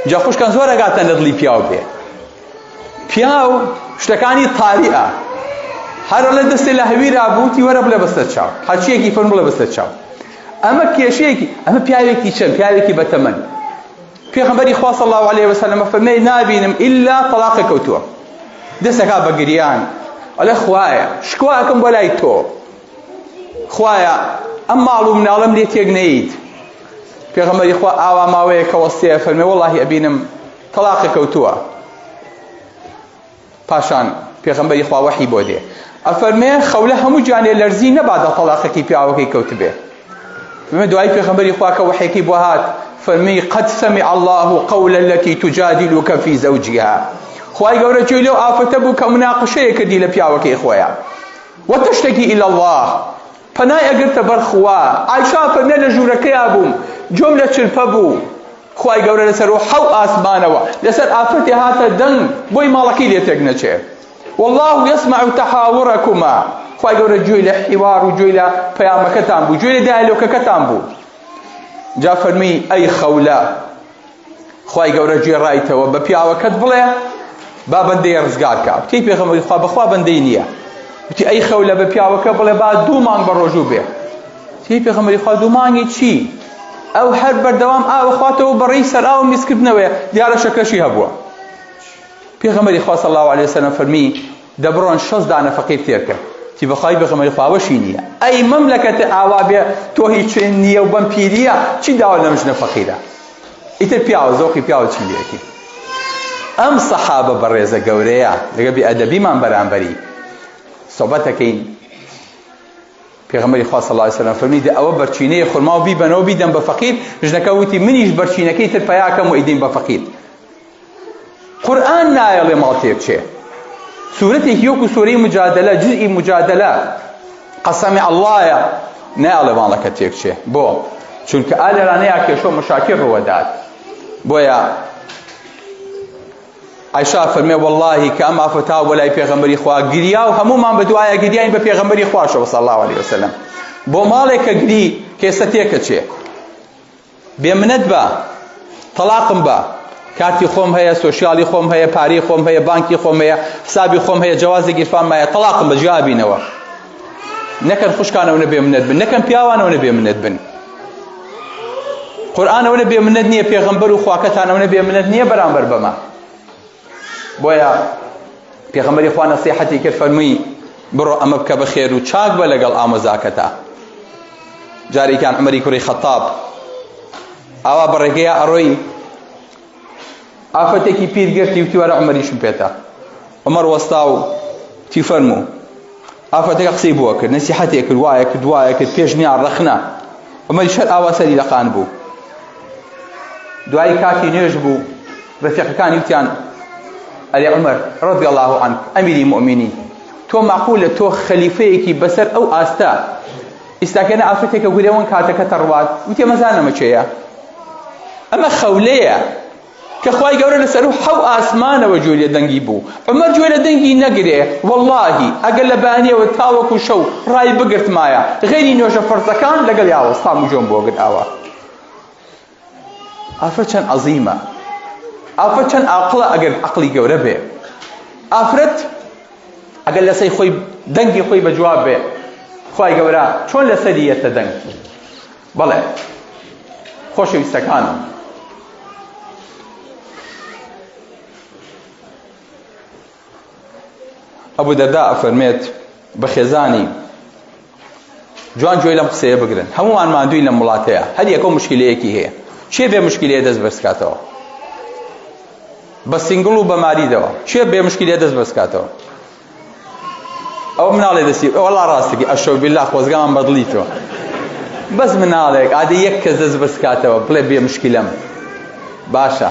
جا خوشکان زۆر ئەگاتە لە دڵی پیاو بێ. پیاو شتەکانی تاریئە، هەر لە دەستێ لە هەویرا بووتی وەرە بڵێ بەستە چاو، هەرچیەکی فەرموو بڵێ بەستە چاو. ئەمە کێشەیەکی، ئەمە پیاوێکی چەند؟ پیاوێکی بەتەمەن. پێغەمبەری خوا صلی الله عليه وسلم فەرمێ نابینم ئیلا تەلاقی کەوتووە دەستەکا بە گریان ئەڵێ خوایە شکواکەم بۆ لای تۆ خوایە ئەم ماڵ و مناڵەم لێ تێک نەیت پێغەمبەری خوا ئاوا ماوەیە کە وەستەیە فەرمێ وەڵڵاهی ئەبینم تەلاقی کەوتووە پاشان پێغەمبەری خوا وەحی بۆ دێ ئەفەرمێ خەولە هەموو جانێ لەرزی نەبادە تەلاقێکی پیاوەکەی کەوتبێ فەرمێ دوای پێغەمبەری خوا کە وەحیەکەی بۆ هات فەرمی قد سمع الله قول التي تجادلك في زوجها خوای گەورە گوێی لەو ئافرەتە بوو کە مناقشەیە کردی لە پیاوەکەی خۆیان وتشتكي إلى الله پەنای ئەگرتە بەر خوا عایشا فەرمێ لە ژوورەکەیا بووم جۆم لە چرپە بوو خوای گەورە لەسەر و حەو ئاسمانەوە لەسەر ئافرەتی هاتە دەنگ بۆی ماڵەکەی لێ تێک نەچێ والله يسمع تحاوركما خوای گەورە گوێی لە حیوار و گوێی لە پەیامەکەتان بوو گوێی لە دایلۆکەکەتان بوو جا فەرمی ئەی خەولە خوای گەورە گوێ ڕایتەوە بە پیاوەکەت بڵێ با بەندەی ڕزگار کە وتی پێغەمبەری خوا بەخوا بەندەی نییە وتی ئەی خەولە بە پیاوەکە بڵێ با 2 مانگ بە ڕۆژوو بێ وتی پێغەمبەری خوا 2 مانگی چی ئەو هەر بەردەوام ئاوە خواتەوە بەڕێی سەر ئاو میسکردنەوەیە دیارە شەکەشی هەبووە پێغەمبەری خوا صلی الله عليه وسلم فەرمی دەبڕۆن 6 دانە فەقیر تێرکە تی بەخوای پێغەمبەری خوا وەشی نییە ئەی مەملەکەتە ئاوا بێ تۆ هیچ نییە و بەم پیریە چی داوە لەم ژنە فەقیرە ئیتر پیاوە زۆقی پیاوە چی لێکی ئەم سەحابە بەڕێزە گەورەیە لەگە بێئەدەبیمان بەرامبەری سۆبەتەکەین پێغەمبەری خوا صلی الله عليه وسلم فەرمیدە ئەوە بەرچینەیە خورما و بیبەنەوە بیدەن بە فەقیر ژنەکە وتی منیش بەرچینەکەی تر پەیاکەم و ئیدین بە فەقیر قورئان نایەڵێ ماڵ تێک چێ سورەتێکی وەکو سوورەی مجادلە جزئی مجادلە قەسەمی ئەڵڵایە نایەڵێ ماڵەکە تێک چێ بۆ چونکە ئا لێرانەیە کێشە و مەشاکل ڕوەدات بۆیە عایشا فەرمێ وەڵڵاهی کە ئەم ئافرەتاوە بۆ لای پێغەمبەری خوا گریا و هەمومان بەدوایە گریاین بە پێغەمبەری خواشەوە صلی الله عليه وسلم بۆ ماڵێک کە گری کێسە تێکە چێ بێمنەت بە تەلاقم بە کارتی خۆم هەیە سۆشیالی خۆم هەیە پارەی خۆم هەیە بانکی خۆم هەیە حسابی خۆم هەیە جوازی گیرفان هەیە تەلاقم بە جوابینەوە نەکەن خوشکانەوە نەبێ منەت بن نەکەن پیاوانەوە نەبێ منەت بن قورئانەوە نەبێ منەت نییە پێغەمبەر و خواکەتانەوە نەبێ منەت نییە بەرامبەر بەما بۆیە پێغەمبەری خوا نەسیحەتی کرد فەرمووی بڕۆ ئەمە بکە بەخێر و چاک بە لەگەڵ ئامۆزاکەتە جارێکیان عومەری کوڕی خەتاب ئاوا بەڕێگەیە ئەڕۆی ئافرەتێکی پیر گرتی وتی وەرە عومەریشم پێتە عومەر وەستا و تی فەرموو ئافرەتەکە قسەی بۆ کرد نەسیحەتێ کرد وایە کرد وایە کرد پێش نیان ڕەخنە عومەریش هەر ئاوا سەری لەقان بوو دوای کاتی نوێژ بوو ڕەفیقەکانی وتیان ئەلێ عومەر ڕەضی الله عنك ئەمیری مؤمنین تۆ معقولە تۆ خەلیفەیەکی بەسەر ئەو ئاستە ئیستاکەنە ئافرەتێکە گورێوەن کاتەکەتە ڕوات وتێ مەزانەمە چێیە ئەمە خەولەیە کە خوای گەورە لەسەر و حەو ئاسمانەوە گوێ لێ دەنگی بوو عومەر گوێ لە دەنگی نەگرێ وەڵڵاهی ئەگەر لە بەیانیەوە تاوەکو شەو ڕای بگرتمایە غەیری نوێژە فەرزەکان لەگەڵ یاوەستام و جۆم بۆ گرت ئاوا ئافرەت چەند عەزیمە ئافرەت چەند عاقڵە ئەگەر عەقڵی گەورە بێ ئافرەت ئەگەر لەسەی خۆی دەنگی خۆی بەجواب بێ خوای گەورە چۆن لەسەری یەتە دەنگ بەڵێ خۆشەویستەکانم ئەبوو دەردا ئەفەرمێت بە خێزانی جوان گوێی لەم قسەیە بگرن هەمووان ماندووی لەم وڵاتەیە هەر یەکەو مشکلەیەکی هەیە چێ بێ مشکلەیە دەست بەرزکاتەوە بە سینگڵ و بە ماریدەوە چێ بێ مشکلەیە دەست بەرزکاتەوە ئەو مناڵێ دەستی وەڵا ڕاستەکی ئەشەو بیللا خۆزگامان بەدڵیتەوە بەس مناڵێک ئادە یەک کەس دەست بەرزکاتەوە بڵێ بێ مشکلەم باشە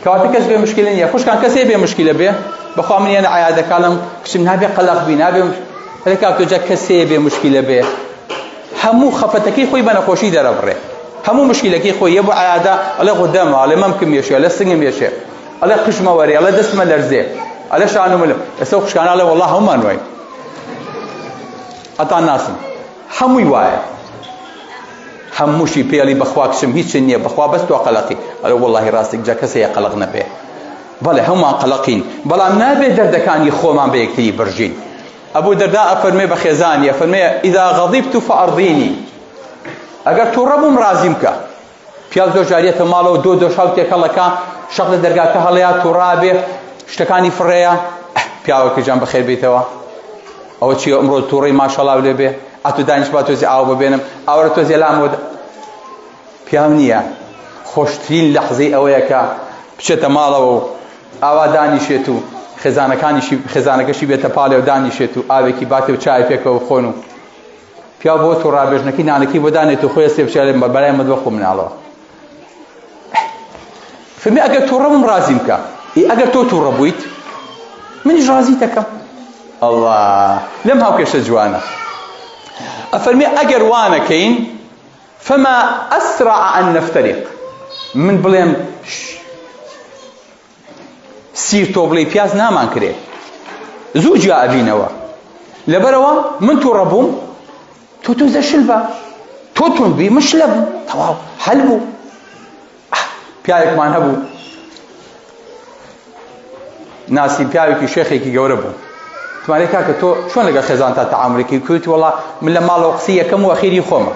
کەواتە کەس بێ مشکلە نییە خوشکان کەسێ بێ مشکلە بێ بەخوا من یەنە عیادەکانم کچم نابێ قەلەق بی نابێ هەرێ کاکتۆجا کەسێ بێ مشکلە بێ هەموو خەفەتەکەی خۆی بە نەخۆشی دەرەبڕێ هەموو مشکلەکەی خۆی یە بۆ عیادە ئەڵێ غودەمە ئەڵێ مەمکم مێشێ ئەڵێ سنگم مێشێ ئەڵێ قشمە وەرێ ئەڵێ دەستمە لەرزێ ئەڵێ شانم لە ئێستا خوشکانە ئەڵێ وەڵڵا هەمومان وای ئەتان ناسم هەمووی وایە هەمووشی پێڵی بەخوا کچم هیچ نییە بەخوا بەس تۆ قەلەقی ئەڵێ وەڵڵاهی ڕاستێک جا کەسەیە قەلەق نەبێ بەڵێ هەمومان قەلەقین بەڵام نابێت دەردەکانی خۆمان بە یەکتری بڕژین ئەبوو دەردا ئەفەرمێ بە خێزانی ئەفەرمێ ئیذا غەضیبت فەئەرضینی ئەگەر تووڕە بووم ڕازیم کە پیاو زۆر جاریەتە ماڵەوە دۆ شاوتێک هەڵەکە شەق لە دەرگاکە هەڵەیە تووڕابێ شتەکانی فڕێیە پیاوەکە جان بەخێر بیتەوە ئەوە چیە ئەمڕۆ تووڕەی ماشەڵاو لێ بێ ئاتو دانیش با تۆزی ئاو ببێنم ئاوەرە تۆزی لامۆ پیاو نییە خۆشترین لەحزەی ئەوەیە کە بچێتە ماڵەوە و ئاوا دانیشێت و خێزانەکەشی بێتە پاڵێ و دانیشێت و ئاوێکی باتێ و چای پێکەوە خۆن و پیاو بۆ تۆ ڕابێژنەکەی نانەکەی بۆ دانێت و خۆی سێ بچێت بەلای مەدوە خۆ مناڵەوە فەرمی ئەگەر تووڕەبم ڕازیم کە ئەگەر تۆ تووڕە بوویت منیش ڕازی دەکەم الله لەم هاوکێشە جوانە ئەفەرمی ئەگەر وانەکەین فما ئەسرع ئەن نەفتەریق من بڵێم سیر تۆ بڵێ پیاز نامان کرێ زوو جیا ئەبینەوە لەبەرەوە من تووڕە بووم تۆ تۆزە شل بە تۆ تونبی من شلە بوو تەواو هەل بوو پیاوێکمان هەبوو ناسی پیاوێکی شێخێکی گەورە بوو تمانێ کاکە تۆ چۆن لەگەڵ خێزان تا تەعاملێکی کوتی وەڵا من لە ماڵەوە قسەی یەکەم و ئەخیری خۆمە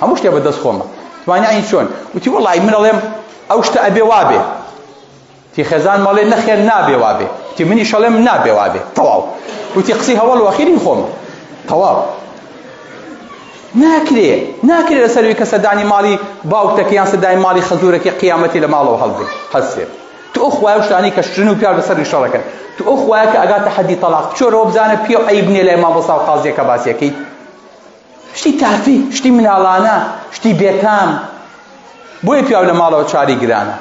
هەموو شتێ بەدەست خۆمە تمانێ عین چۆن وتی وەڵی من ئەڵێم ئەو شتە ئەبێ وابێ تی خێزان ماڵێ نەخێر نابێ وابێ تی منی شەڵێم نابێ وابێ تەواو وتی قسەی هەوڵ و ئەخیری خۆمە تەواو ناکرێ لەسەروی کە سەدانی ماڵی باوکتەکە یان سەدانی ماڵی خەزوورەکەی قیامەتی لە ماڵەوە هەڵبێ هەسێ تو ئەو خوایە شتانی کە شتن و پیاو بەسەری شەڕەکەن تو ئەو خوایە کە ئەگاتە حەدی تەلاق بچۆرەوە بزانە پێ و عەیب نییە لای مامۆستا و قازیەکە باسیەکەی شتی تافی شتی مناڵانە شتی بێتام بۆیە پیاو لە ماڵەوە چاری گرانە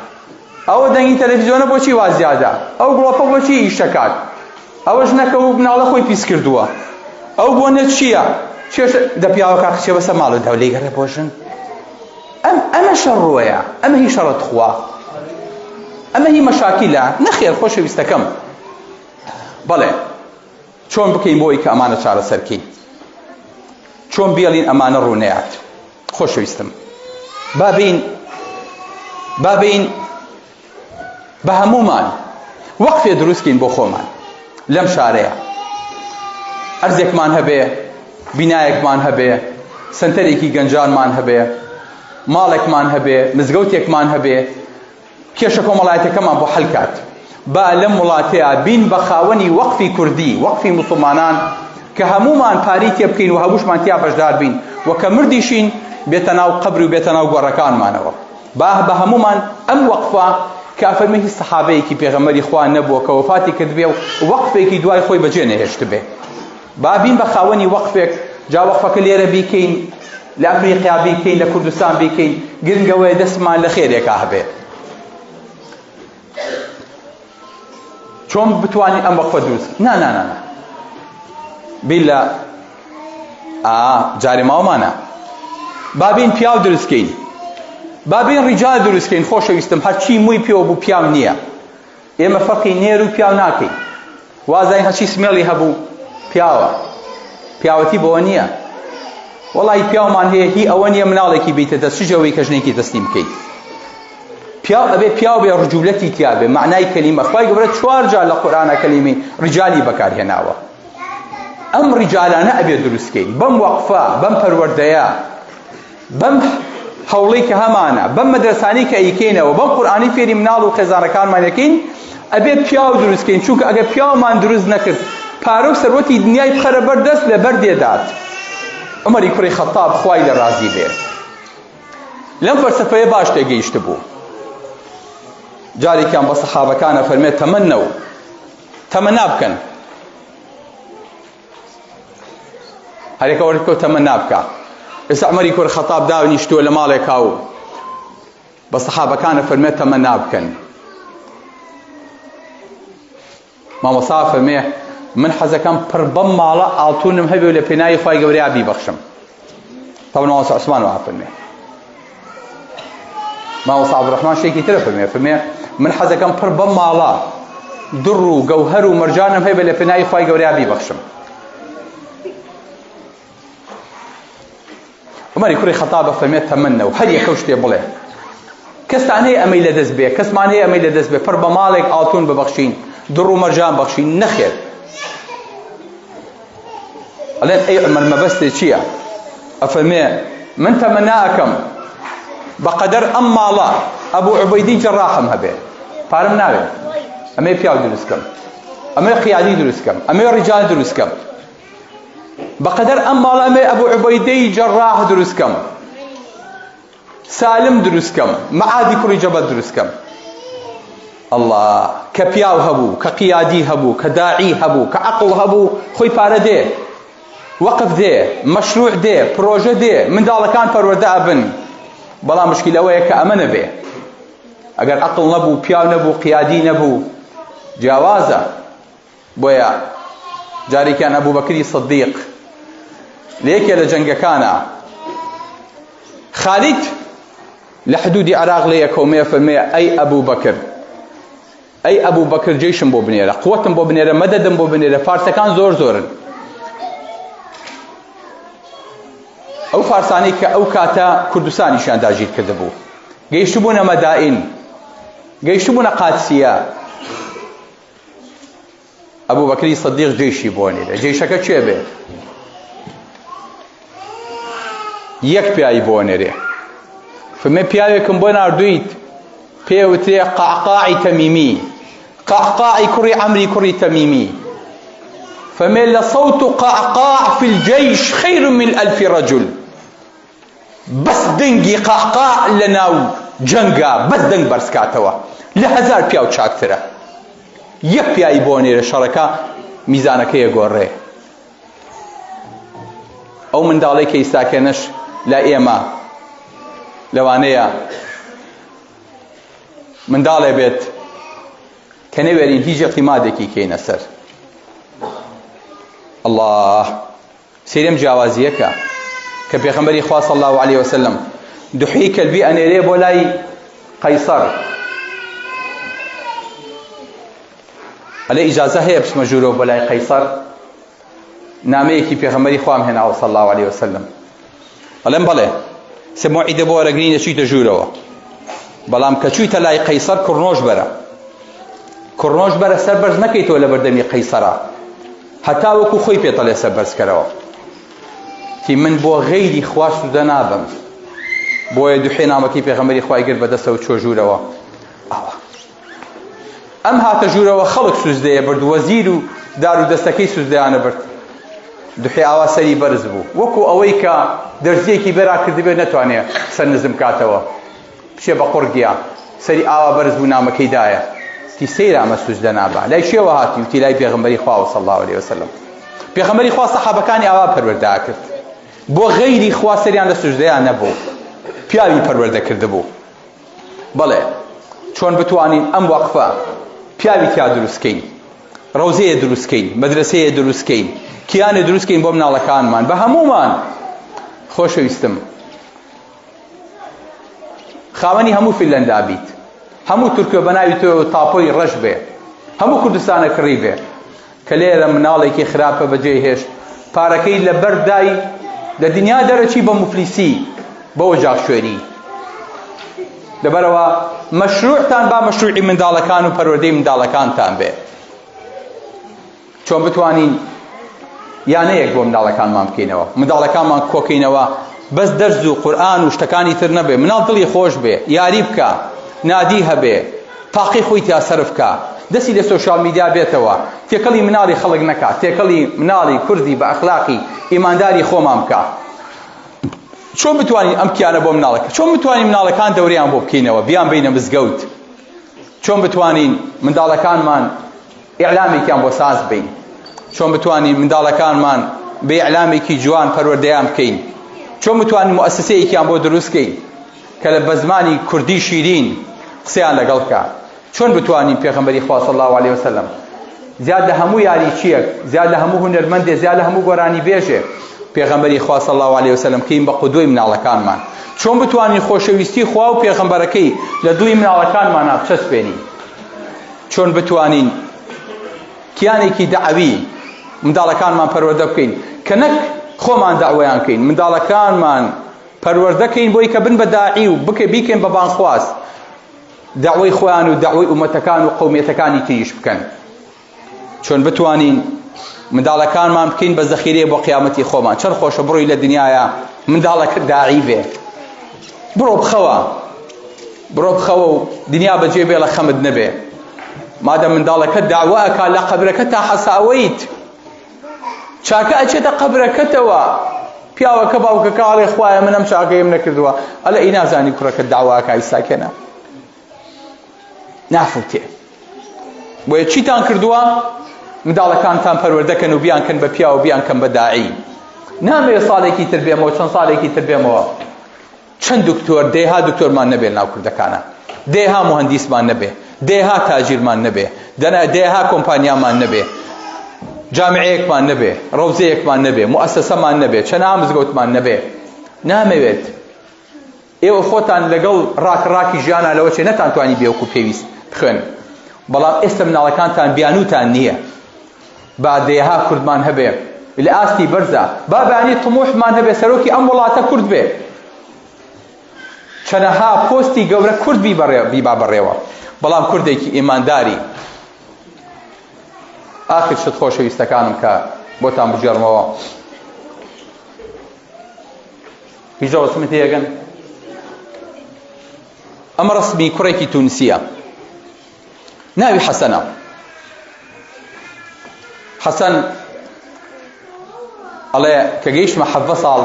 ئەوە دەنگی تەلەڤیزیۆنە بۆچی وا زیادە ئەو گڵۆپە بۆچی ئیش دەکات ئەوەش نەکە و مناڵە خۆی پیس کردووە ئەو بۆنە چییە چێش دەپیاوە کاکچێ بەسە ماڵە دەولەی گەڕێ بۆشن ئەمە شەڕۆیە ئەمە هی شەڕەت خوا ئەمە هی مەشاکیلە نەخێر خۆشەویستەکەم بەڵێ چۆن بکەین بۆی کە ئەمانە چارەسەرکەین چۆن بێڵین ئەمانە ڕوونەیات خۆشەویستم بابین بە هەمومان وەقفێ دروستکەین بۆ خۆمان لەم شارەیە ئەرزێکمان هەبێ بینایەکمان هەبێ سنتەرێکی گەنجانمان هەبێ ماڵێکمان هەبێ مزگەوتێکمان هەبێ کێشە کۆمەڵایەتەکەمان بۆ حەلکات با لەم وڵاتەیە بین بە خاوەنی وەقفی کوردی وەقفی موسڵمانان کە هەمومان پاری تێ بکەین و هەمووشمان تیا بەشدار بین و کە مردیشین بێتە ناو قەبر و بێتە ناو گۆڕەکانمانەوە با بە هەمومان ئەم وەقفە کە فەرمێکی سەحابەیەکی پێغەمبەری خوا نەبووە کە وەفاتی کردبێ و وەقفێکی دوای خۆی بەجێ نەهێشت بێ با بین بە خاوەنی وەقفێک جا وەقفەکە لێرە بیکەین لە ئەفریقیا بیکەین لە کوردستان بیکەین گرنگەوەی دەستمان لە خێرێکا هەبێ چۆن بتوانین ئەم وەقفە دروست نا بیلە جارێ ماوەمانە بابین پیاو دروستکەین بابین ڕیجال دروستکەین خۆشەویستم هەرچی مووی پێوە بوو پیاو نییە ئێمە فەرقی نێر و پیاو ناکەین وازای هەرچی سمێڵی هەبوو پیاوە پیاوەتی بەوە نییە وەڵی پیاومان هەیە هی ئەوە نییە مناڵێکی بیتە دەست شجەوەی کە ژنێکی دەستی بکەیت پیاو ئەبێ پیاو بێ ڕجولەتی تیا بێ معنای کەلیمە خوای گەورە 4 جار لە قورئانە کەلیمەی ڕیجالی بەکارهێناوە ئەم ڕیجالانە ئەبێ دروستکەین بەم وەقفە بەم پەروەردەیە بەم هەوڵەی کە هەمانە بەم مەدرسانەی کە ئەیکەینەوە بەم قورئانی فێری مناڵ و خێزانەکانمان دەکەین ئەبێ پیاو دروستکەین چونکە ئەگەر پیاومان دروست نەکرد پارە و سەرۆتی دنیای بخەرە بەردەست لە بەردێدات عومەری کوڕی خەتاب خوای لە ڕازی بێ لەم فەلسەفەیە باش تێگەیشت بوو جارێکیان بە سەحابەکانە فەرمێت تەمەنا بکەن هەرێکە وەرکۆ تەمەنا بکە ئێستا عومەری کوڕی خەتاب دانیشتووە لە ماڵێکا و بە سەحابەکانە فەرمێت تەمەنا بکەن مامۆستا فەرمێ من حەزەکەم پڕ بەم ماڵە ئاڵتونم هەبێ و لە پێناوی خوای گەورەیا بیبەخشم تەمەنا مامۆستا عوسمان وها فەرمێ مامۆستا عەبدوڕەحمان شتێکی ترە فەرمێ من حەزەکەم پڕ بەم ماڵە دڕ و گەوهەر و مەرجانم هەبێ لە پێناوی خوای گەورەیا بیبەخشم عومەری کوڕی خەتاب فەرمێت تەمەنە و هەر یەکە شتێ بڵێ کەستان هەیە ئەمەی لەدەست بێ کەسمان هەیە ئەمەی لەدەست بێ پڕ بە ماڵێک ئاڵتون ببەخشین دڕ و مەرجان بەخشین نەخێر ئەڵێن ئەی عومەر مەبەستێ چییە ئەفەرمێ من تەمەنا ئەکەم بقدر ئەم ماڵە ئەبوو عوبەیدی جەڕاحم هەبێ پارەم ناوێ ئەمێ پیاو دروستکەم ئەمێ قیادی دروستکەم ئەمێ ڕیجال دروستکەم بقدر ئەم ماڵە ئەمێ ئەبوو عوبەیدەی جەڕاح دروستکەم سالم دروستکەم مەعادی کوڕی جەبەل دروستکەم الله کە پیاو هەبوو کە قیادی هەبوو کە داعی هەبوو کە عەقڵ هەبوو خۆی پارە دێ وەقف دێ مەشروع دێ پرۆژە دێ منداڵەکان پەروەردە ئەبن بەڵام مشکلەوەیە کە ئەمە نەبێ ئەگەر عەقڵ نەبوو پیاو نەبوو قیادی نەبوو جیاوازە بۆیە جارێکیان ئەبوو بەکری سەدیق لە یەکێ لە جەنگەکانە خالید لە حدودی عراق لە یەکەومەیە فەرمێ ئەی ئەبوو بەکر ئەی ئەبوو بەکر جێشم بۆ بنێرە قووەتم بۆ بنێرە مەدەدم بۆ بنێرە فارسەکان زۆر زۆرن ئەو فارسانی کە ئەو کاتە کوردستانیشیان داگیر کردبوو گەیشتبوونە مەدائین گەیشتبوونە قادسیە ئەبوو بەکری سەدیق جێشی بۆ نێرە جێشەکە کوێ بێ یەک پیاوی بۆ نێرێ فەرمێ پیاوێکم بۆ ناردوویت پێوترێ قەعقاعی تەمیمی قەعقاعی کوڕی عەمری کوڕی تەمیمی فەرمێ لەصەوت قەعقاع في الجيش خير من 1000 رجل بەس دەنگی قەعقاع لەناو جەنگا بەس دەنگ بەرزکاتەوە لە 1000 پیاو چاکترە یەک پیاوی بۆ نێرە شەڕەکە میزانەکەی ئەگۆڕێ ئەو منداڵەی کە ئیساکێنەش لە ئێمە لەوانەیە منداڵێ بێت کە نەوێرین هیچ اعتیمادێکی کەینە سەر الله سێرم جیاوازیەکە کە پێغەمبەری خوا صلی الله علیه وسلم دوحی کەلبی ئەنێرێ بۆ لای قەیسەر ئەلێ ئیجازە هەیە بچمە ژوورەوە بۆ لای قەیسەر نامەیەکی پێغەمبەری خوام هێناوە صلی الله علیه وسلم ئەڵێم بەڵێ سێ موعیدە بۆ وەرەگرین دەچیتە ژوورەوە بەڵام کە چوویتە لای قەیسەر کوڕنۆش بەرە کوڕنۆش بەرە سەر بەرز نەکەیتەوە لە بەردەمی قەیسەرە هەتا وەکو خۆی پێتەڵێ سەر بەرزکەرەوە کی من بۆ غەیری خوا سوودە نابم بۆیە دوحێ نامەکەی پێغەمبەری خوای گرت بەدەستەوە چۆ ژوورەوە ئەم هاتە ژوورەوە خەڵک سوزدەیە برد وەزیر و دار و دەستەکەی سوزدەیانە برد دوحێ ئاوا سەری بەرز بوو وەکو ئەوەی کە دەرزیەکی بێرا کردبێ نەتوانێ سەر نزم کاتەوە بچێ بە قوڕگیا سەری ئاوا بەرز بوو نامەکەی دایە تی سەیرە ئەمە سوزدە نابا لای شێوە هاتی وتی لای پێغەمبەری خوا صلی الله علیه وسلم پێغەمبەری خوا سەحابەکانی ئاوا پەروەردە کرد بۆ غەیری خوا سەریان لە سوزدەیان نەبوو پیاوی پەروەردە کردبوو بەڵێ چۆن بتوانین ئەم وەقفە پیاوی تیا دروستکەین ڕەوزەیە دروستکەین مەدرسەیە دروستکەین کیانێ دروستکەین بۆ مناڵەکانمان بە هەموومان خۆشەویستم خاوەنی هەموو فینلەندا بیت هەموو تورکیە بەناوی تۆ تاپۆی ڕەش بێ هەموو کوردستانە کڕی بێ کە لێرە مناڵێکی خراپە بەجێ هێشت پارەکەی لە بەردای لە دنیا دەرەچی بە موفلیسی بەوە جاخشوێنی لەبەرەوە مەشروعتان با مەشروعی منداڵەکان و پەروەردەی منداڵەکانتان بێ چۆن بتوانین یانەیەک بۆ منداڵەکانمان بکەینەوە منداڵەکانمان کۆکەینەوە بەس دەرز و قورئان و شتەکانی تر نەبێ مناڵ دڵی خۆش بێ یاری بکە نادی هەبێ تاقی خۆی تیا سەرف بکە دەستی لە سۆشیال میدیا بێتەوە تێکەڵی مناڵی خەڵک نەکا تێکەڵی مناڵی کوردی بە ئەخلاقی ئیمانداری خۆمان بکە چۆن بتوانین ئەم کیانە بۆ مناڵەکە چۆن بتوانین مناڵەکان دەوریان بۆ بکەینەوە بیان بینە مزگەوت چۆن بتوانین منداڵەکانمان ئیعلامێکیان بۆ ساز بین چۆن بتوانین منداڵەکانمان بە ئیعلامێکی جوان پەروەردەیان بکەین چۆن بتوانین مؤسسەیەکیان بۆ دروستکەین کە لە بە زمانی کوردی شیرین قسەیان لەگەڵ بکە چۆن بتوانین پێغەمبەری خوا صلی الله علیه وسلم زیاد لە هەموو یاریچیەک زیاد لە هەموو هونەرمەندێ زیاد لە هەموو گۆرانی بێژێ پێغەمبەری خوا صلی الله علیه وسلم کەین بە قودوەی مناڵەکانمان چۆن بتوانین خۆشەویستی خوا و پێغەمبەرەکەی لە دووی مناڵەکانمان بچەسپێنین چۆن بتوانین کیانێکی دەعەوی منداڵەکانمان پەروەردە بکەین کە نەک خۆمان داوایان کەین منداڵەکانمان پەروەردەکەین بۆی کە بن بە داعی و بیکەین بە بانخواست داوای خۆیان و داوای ئومەتەکان و قەومیەتەکانی تریش بکەن چۆن بتوانین منداڵەکانمان بکەین بە زەخیرەیە بۆ قیامەتی خۆمان چەند خۆشە بڕۆی لە دنیاە منداڵەکە داعی بێ بڕۆ بخەوە و دنیا بەجێ بێ لە خەمت نەبێ مادەم منداڵەکەت داواکە لە قەبرەکە تا حەساوەیت چاکە ئەچێتە قەبرەکەتەوە پیاوەکە باوکەکە ئاڵێ خوایە من ئەم چاکەیم نەکردووە ئەلە ئەی نازانی کوڕەکەت داواکە ئیساکێنە نافوتێ بۆیە چیتان کردووە منداڵەکانتان پەروەردەکەن و بیانکەن بە پیا و بیانکەن بە داعی نامەوێت ساڵێکی تر بێمەوە چەند ساڵێکی تر بێمەوە چەند دکتۆر دێها دکتۆرمان نەبێت ناو کوردەکانە دێها مهندیسمان نەبێ دێها تاجیرمان نەبێ دێها کۆمپانیامان نەبێ جامعەیەکمان نەبێ ڕەوزەیەکمان نەبێ موەسسەسەمان نەبێ چەند مزگەوتمان نەبێ نامەوێت ئێوە خۆتان لەگەڵ ڕاکڕاکی ژیانە لەوە چێ نەتانتوانی بێوەکو پێویست بخوێن بەڵام ئێستا مناڵەکانتان بیانوتان نییە با دێها کوردمان هەبێ لە ئاستی بەرزە با بەیانی تموحمان هەبێ سەرۆکی ئەم وڵاتە کورد بێ چەنەها پۆستی گەورە کورد بیبا بەڕێوە بەڵام کوردێکی ئیمانداری ئاخر شت خۆشەویستەکانم کە بۆتان بژێڕمەوە هیچ ڕسمت هەیەگەن ئەمە ڕسمی کوڕێکی تونسیە ناوی حەسەنە حەسەن ئەڵێ کە گەیشتمە 17 ساڵ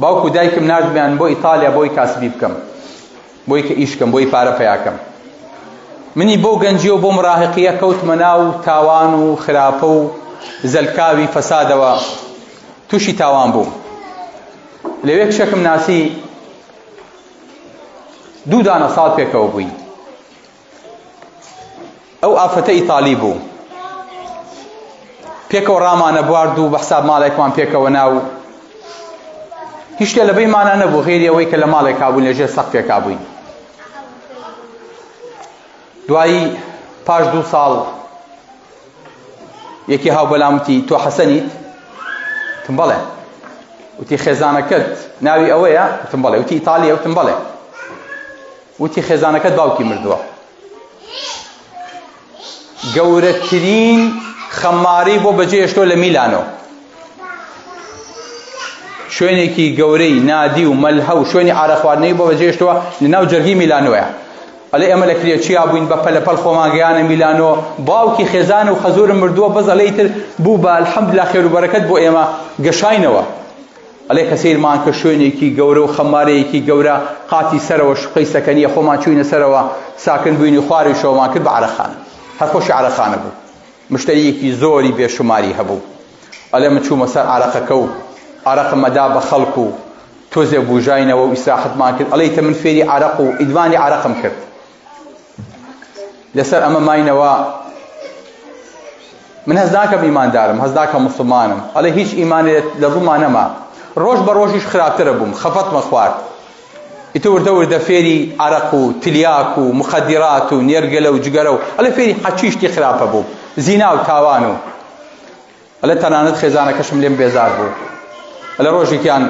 باوکو و دایکم نردمیان بۆ ئیتالیا بۆی کاسبی بکەم بۆی کە ئیشکەم بۆی پارە پەیاکەم منی بۆ گەنجی و بۆ مراهقیە کەوتمە ناو تاوان و خراپە و زەلکاوی فەسادەوە تووشی تاوان بووم لەوێ کشەکەم ناسی 2 دانە ساڵ پێکەوە بووی ئەو ئافرەتە ئیتالی بوو پێکەوە ڕامانە بوارد و بە حساب ماڵێکمان پێکەوە ناو هیچ شتێ لەبەیمانە نەبوو غێری ئەوەی کە لە ماڵێکا بووین لەژێر سەقفێکا بووین دوایی پاش 2 ساڵ یەکی هاو بەلامتی تۆ حەسەنیت وتم بەڵێ وتی خێزانەکەت ناوی ئەوەیە وتم بەڵێ وتی ئیتالیە وتم بەڵێ وتی خێزانەکەت باوکی مردووە گەورەترین خەماری بۆ بەجێهێشتۆ لە میلانۆ شوێنێکی گەورەی نادی و مەلهە و شوێنی عارە خواردنەوەی بۆ بەجێهێشتووە لەناو جەرگی میلانۆیە ئەڵێ ئێمە لە کرێچیا بووین بە پەلەپەل خۆمان گەیانە میلانۆ باوکی خێزان و خەزورم مردووە بەس ئەڵێی تر بوو بە ئەلحەمدولیلا خێر و بەرەکەت بۆ ئێمە گەشاینەوە ئەڵێ کە سەیرمان کە شوێنێکی گەورە و خەمارەیەکی گەورە قاتی سەرەوە شوقەی سەکەنیە خۆمان چووینە سەرەوە ساکن بووینی خواری شەومان کرد بە عارەخانە هەر خۆشی عارەخانە بوو مشتریەکی زۆری بێشماری هەبوو ئەڵێ من چوومە سەر عارەقەکە و عارەقمەدا بە خەڵک و تۆزێ بوژاینەوە و ئیسراحەتمان کرد ئەڵێ تە من فێری عارەق و ئیدوانی عارەقم کرد لەسەر ئەمە ماینەوە من هەز ناکەم ئیماندارم هەز ناکەم موسڵمانم ئەڵێ هیچ ئیمانێت لە ڕوومان نەما ڕۆژ بە ڕۆژیش خراپترە بووم خەفەتمە خوارد ئیتر وردە وردە فێری عارەق و تلیاک و مخەدیرات و نێرگەلە و جگەرە و ئەڵێ فێری حەچیشتی خراپە بووم زینا و تاوان و ئەلە تەنانەت خێزانەکەشم لێم بێزار بوو ئەلە ڕۆژێکیان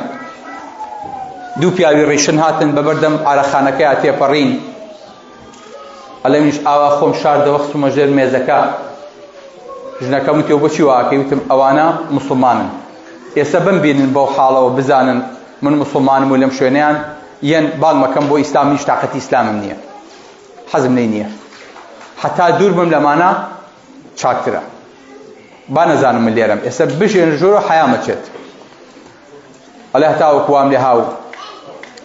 2 پیاوی ڕیشن هاتن بەبەردەم ئارەخانەکەیان تێپەڕین ئەلێ منیش ئاوا خۆم شاردەوە خستومە ژێر مێزەکە ژنەکەم وتیەوە بۆچی واکەی وتم ئەوانە موسڵمانن ئێستا بمبینن بەو حاڵەوە بزانن من موسڵمانم و لەم شوێنەیان یەن باڵمەکەم بۆ ئیسلام نیش تاقەتی ئیسلامم نییە حەزم لێی نییە حتا دوور بم لەمانە چاکترە با نەزانم من لێرەم ئێستا بژێن ژۆرە حیامەچێت ئەلێ هەتاوەکو وام لێ هاو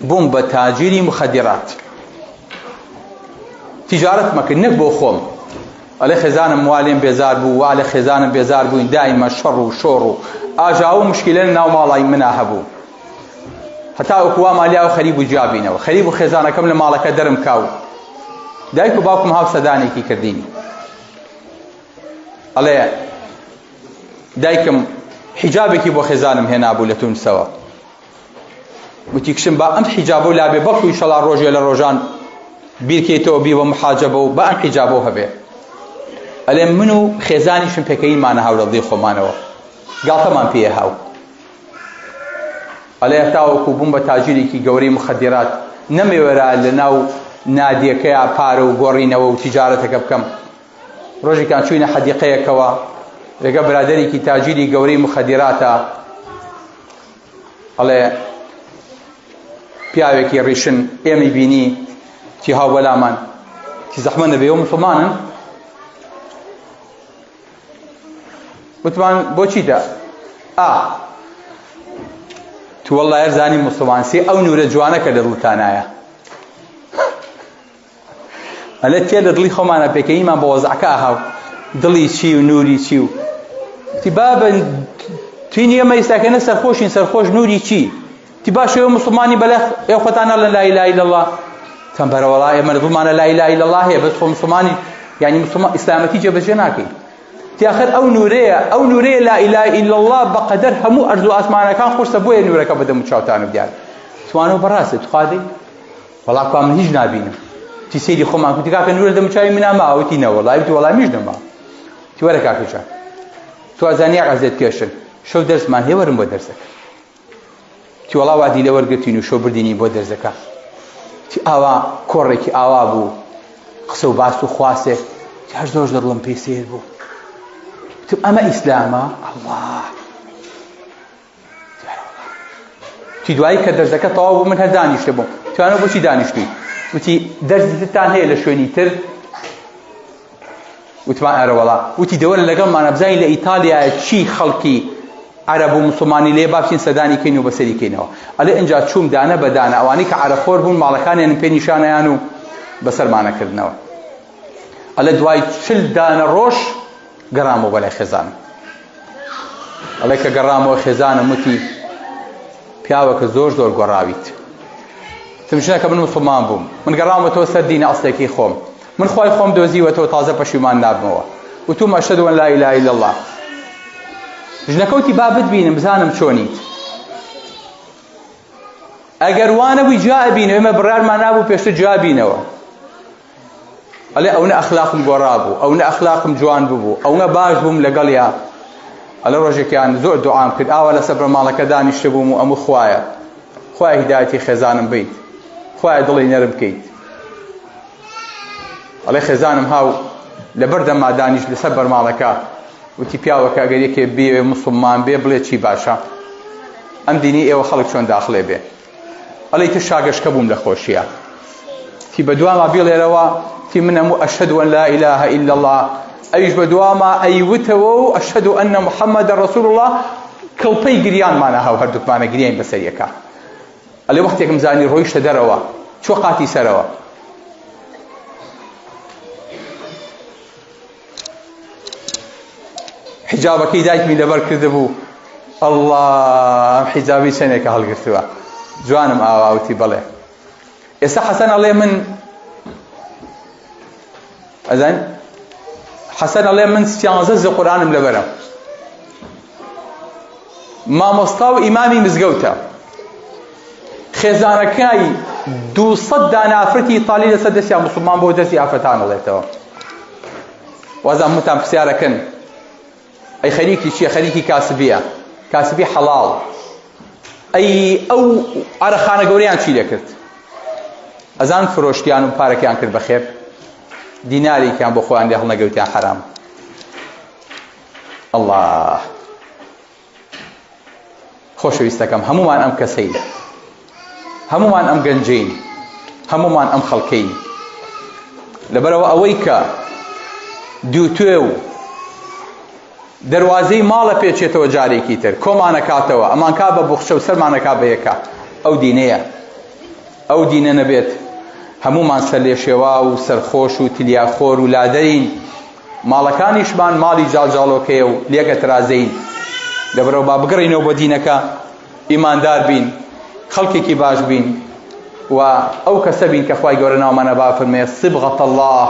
بووم بە تاجیری مخەدیرات تیجارەت مەکرد نەک بۆ خۆم ئەلێ خێزانم وا لێم بێزار بوو وا لە خێزانم بێزار بووین دائیمە شەڕ و شۆڕ و ئاژاو و مشکلە ناو ماڵای منا هەبوو هەتاوەکو وا مالیاوە خەریب و جیابینەوە خەریب و خێزانەکەم لە ماڵەکە دەرم کاو دایک و باوکم هاو سەدانێکی کردینی ئەڵێ دایکم حیجابێکی بۆ خێزانم هێنابوو لە تونسەوە وتی کشم با ئەم حیجابە و لابێ بەڵکو ئینشەڵا ڕۆژێ لە ڕۆژان بیرکەیتەوە بیوە محاجەبە و بە ئەم حیجابە هەبێ ئەلێ من و خێزانیشم پێکەینمانە هاوڕەدی خۆمانەوە گاڵتەمان پێیە هاو ئەلێ هەتاوەکو بووم بە تاجیرێکی گەورەی مخەدیرات نەمەوێرا لە ناو نادیەکەیە پارە و گۆڕینەوە و تیجارەتەکە بکەم ڕۆژێکان چووینە حەدیقەیەکەوە لەگە برادەرێکی تاجیری گەورەی مخەدیراتە ئەڵێ پیاوێکی ڕیشن ئێمەی بینی تی هاوبەلامان تی زەحمە نەبێ و مسلمانن وتمان بۆچی دا تو وەڵڵای هەرزانی مسلمان سێ ئەو نورە جوانە کە لە دڵتانایە ئەلە تێ لە دڵی خۆمانە پێکەنیمان بە وەزعکە هاو دڵی چی و نوری چی و تی بابە توی نیە ئێستاکەنە سەرخۆشین سەرخۆش نوری چی تی باش ئێوە مسلمانی بەلە ئێوە خۆتانە لە لا إله إلا الله تەمبەرە وەڵا ئێمە لە دڵمانە لا إله إلا الله هەیە بەس خۆ مسلمانی یعنی ئیسلامەتی جێبەجێ ناکەین تی آخر ئەو نورەیە لا إله إلا الله بەقەدەر هەموو ئەرز و ئاسمانەکان خۆشتە بۆیە نورەکە بەدەم و چاوتانە بدیان توانەوە بەڕاستە توخوادەی وەڵا کا من هیچ نابینم تی سەیری خۆمان کوتی کاکە نورە دەم و چاوی منە ماوە وتی نە وەڵای وتی وەڵای میش نەما تی وەرە کاکەجان تو ئەزانی عەزیەت کێشن شەو دەرسمان هەیە وەرم بۆ دەرسەکە تی وەڵا وادی لە وەرگرتین و شۆ بردینی بۆ دەرسەکە تی ئاوا کۆڕێکی ئاوا بوو قسە و باس و خواسێ تی هەر زۆر دڵم پێی سێر بوو وتم ئەمە ئیسلامە ئەڵڵا تی دوایی کە دەرسەکە تەواو بوو من هەر دانیشتە بووم توانە بۆچی دانیشتووی وتی دەرزتان هەیە لە شوێنی تر وتمان ئەرە وەڵا وتی دەوەرە لەگەڵمانە بزانین لە ئیتالیایە چی خەڵکی عەرەب و مسلمانی لێ بابچین سەدانی کەین و بەسەری کەینەوە ئەلێ ئەنجا چووم دانە بەدانە ئەوانەی کە عەرەبخۆر بوون ماڵەکانیان پێ نیشانەیان و بەسەرمانەکردنەوە ئەلێ دوای 40 دانە ڕۆژ گەڕامەوە بەلای خێزانم ئەڵێ کە گەڕامەوە خێزانم وتی پیاوەکە زۆر گۆڕاویت تمشنە کە من مسلمان بووم من گەڕامەوەتەوە سەر دینە ئەسڵێکی خۆم من خوای خۆم دۆزیوەتەوە تازە پەشیمان نابمەوە وتوم ئەشهەدو ئەن لا إله إلا الله ژنەکەوتی با بتبینم بزانم چۆنیت ئەگەر وانەبووی جا ئەبینەوە ئێمە بڕارمان نابوو پێشتر جا بینەوە ئەڵێ ئەوە ئەخلاقم گۆڕا بوو ئەوە ئەخلاقم جوان بوو ئەوە باش بووم لەگەڵیا ئەلە ڕۆژێکیان زۆر دوعام کرد ئاوا لە سەبرە ماڵەکە دانیشتە بووم و ئەموو خوایە خوای هیدایەتی خێزانم بیت خوای دڵی نەرم بکەیت ئەڵێ خێزانم هاو لەبەر دەما دانیشت لەسەر بەرماڵەکە وتی پیاوەکە ئەگەر یەکێ بێ مسلمان بێ بڵێ چی باشە ئەم دینی ئێوە خەڵک چۆن داخڵێ بێ ئەڵێ تر شاگەشکە بووم لە خۆشیە تی بەدواما بێڵێرەوە تی من هەموو ئەشهەدو ئەن لا إله إلا الله ئەویش بەدواما ئەیوتەوە و ئەشهەدو ئەنە محەممەدە ڕەسوول الله کەڵپەی گریانمانە هاو هەردووکمانە گریان بەسەریەکە ئەلێ وەختێکم زانی ڕۆیشتە دەرەوە چۆ قاتی سەرەوە حجابەکەی دایکمی لەبەر کردبوو الله حجابی چەندێکە هەڵگرتووە جوانم ئاواوتی بڵێ ئێستا حەسەن ئەڵێ من ئەزان حەسەن ئەڵێ من 11 قورئانم لەبەرە مامۆستا و ئیمامی مزگەوتە خێزانەکەی 200 دانە ئافرەتی ئیتالی لەسەر دەستیان موسڵمان بۆ دەستی ئافرەتان ئەڵێتەوە وازان متان پرسیارەکەن ئەی خەریکی چییە خەریکی کاسبیە کاسبی حەڵاڵ ئەی ئەو عەرەخانە گەورەیان چی دەکرد ئەزان فرۆشتیان و پارەکەیان کرد بەخێر دینارێکیان بۆ خۆیان لێ هەڵنەگەوتیان حەرام الله خۆشەویستەکەم هەمومان ئەم کەسەین هەمومان ئەم گەنجین هەمومان ئەم خەڵکەین لەبەرەوە ئەوەی کە دووتوێ و دەواازەی ماڵە پێچێتەوە جارێکی تر کۆمانەکاتەوە ئەمان کا بە بوخچە و سەرمانەکا بە یەکە ئەو دینەیە ئەو دینە نەبێت هەمومان سەر لێشێوا و سەرخۆش و تلیاخۆر و لادەین ماڵەکانیشمان ماڵی جاڵجاڵۆکەیە و لێکە ترازەین لەبەرەوە با بگەڕینەوە بۆ دینەکە ئیماندار بین خەڵکێکی باش بین و ئەو کەسە بین کە خوای گەورە ناومانە با فەرمێ صبغة الله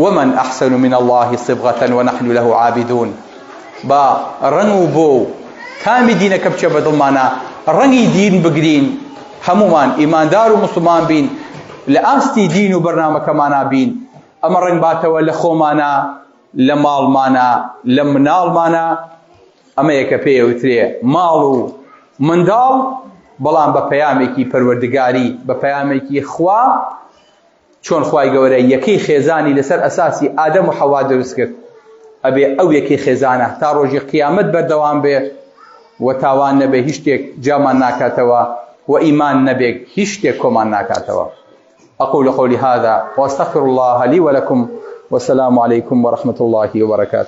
ومن أحسن من الله صبغة ونحن له عابدون با ڕەنگ و بۆ کامی دینەکە بچێ بە دڵمانە ڕەنگی دین بگرین هەمومان ئیماندار و مسلمان بین لە ئاستی دین و بەرنامەکەمانە بین ئەمە ڕەنگ باتەوە لە خۆمانە لە ماڵمانە لە مناڵمانە ئەمە یەکە پێوترێ ماڵ و منداڵ بەڵام بە پەیامێکی پەروەردگاری بە پەیامێکی خوا چۆن خوای گەورە یەکەی خێزانی لەسەر ئەساسی ئادەم و حەوا دروست کرد ئەبێ ئەو یەکەی خێزانە تا ڕۆژی قیامەت بەردەوام بێ و تاوان نەبێ هیچ شتێک جامان ناکاتەوە وإيمان نبيك هشتكم عن ناكاتوا. أقول قولي هذا وأستغفر الله لي ولكم، والسلام عليكم ورحمة الله وبركاته.